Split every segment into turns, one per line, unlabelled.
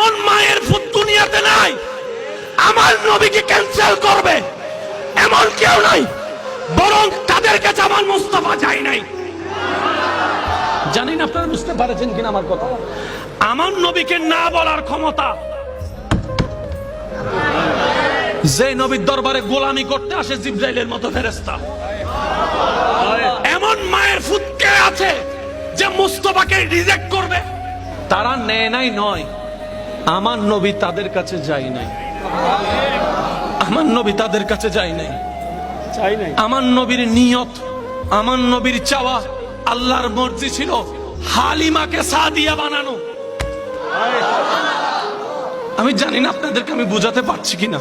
এমন মায়ের ফুট দুনিয়াতে নাই আমার নবীকে ক্যান্সেল করবে এমন কেউ নাই, বরং তাদের কাছে আমার মুস্তাফা যায় নাই। জানি না আপনারা বুঝতে পারছেন কিনা আমার কথা। আমার নবীকে না বলার ক্ষমতা যে নবীর দরবারে গোলামি করতে আসে জিবরাইলের মতো ফেরেশতা, এমন মায়ের ফুট কে আছে যে মুস্তাফাকে রিজেক্ট করবে? তারা নেয় নাই নয়, আমার নবী তাদের কাছে যায় নাই। আমার নবী তাদের কাছে যায় নাই। আমার নবীর নিয়ত, আমার নবীর চাওয়া, আল্লাহর মর্জি ছিল হালিমাকে সাদিয়া বানানো। আমি জানি না আপনাদেরকে আমি বুঝাতে পারছি কিনা।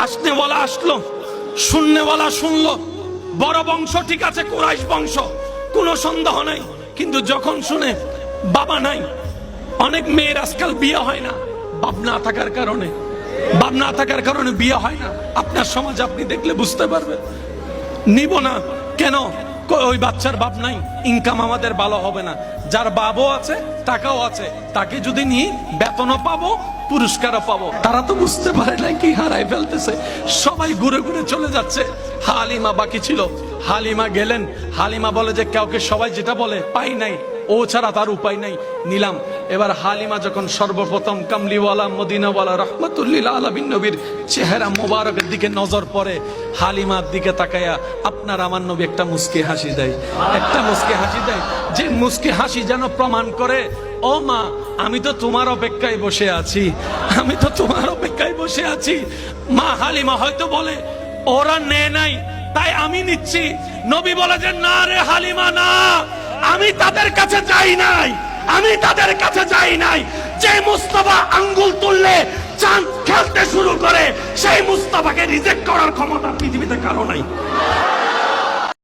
আসনেওয়ালা আসলো, শুননেওয়ালা শুনলো। বড় বংশ ঠিক আছে, কুরাইশ বংশ, কোনো সন্দেহ নাই। কিন্তু যখন শুনে বাবা নাই, অনেক মেয়ের আজকাল বিয়ে হয় না বাপ না থাকার কারণে, বাপ না থাকার কারণে বিয়ে হয় না। আপনার সমাজ আপনি দেখলে বুঝতে পারবেন। নিব না কেন? ওই বাচ্চার বাপ নাই, ইনকাম আমাদের ভালো হবে না। যার বাবও আছে, টাকাও আছে, তাকে যদি নিই বেতনও পাবো, পুরস্কারও পাবো। তারা তো বুঝতে পারে না কি হারাই ফেলতেছে, সবাই ঘুরে ঘুরে চলে যাচ্ছে। হালিমা বাকি ছিল, হালিমা গেলেন। হালিমা বলে যে কাউকে সবাই যেটা বলে পাই নাই, ও ছাড়া তার উপায় নাই, নিলাম। এবার হালিমা যখন সর্বপ্রথম কামলিওয়ালা মদিনাওয়ালা রহমাতুল্লিল আলামিন নবীর চেহারা মোবারকের দিকে নজর পড়ে, হালিমার দিকে তাকায়া আপনার আমার নবী একটা মুস্কি হাসি দেয়, একটা মুস্কি হাসি দেয়, যে মুস্কি হাসি যেন প্রমাণ করে ও মা আমি তো তোমার অপেক্ষায় বসে আছি, আমি তো তোমার অপেক্ষায় বসে আছি। মা হালিমা হয়তো বলে ওরা নেয় নাই তাই আমি নিচ্ছি। নবী বলে যে না রে হালিমা না, আমি তাদের কাছে যাই নাই, আমি তাদের কাছে যাই নাই। যে মুস্তাফা আঙ্গুল তুললে চাঁদ খেলতে শুরু করে, সেই মুস্তাফাকে রিজেক্ট করার ক্ষমতা পৃথিবীতে কারো নাই।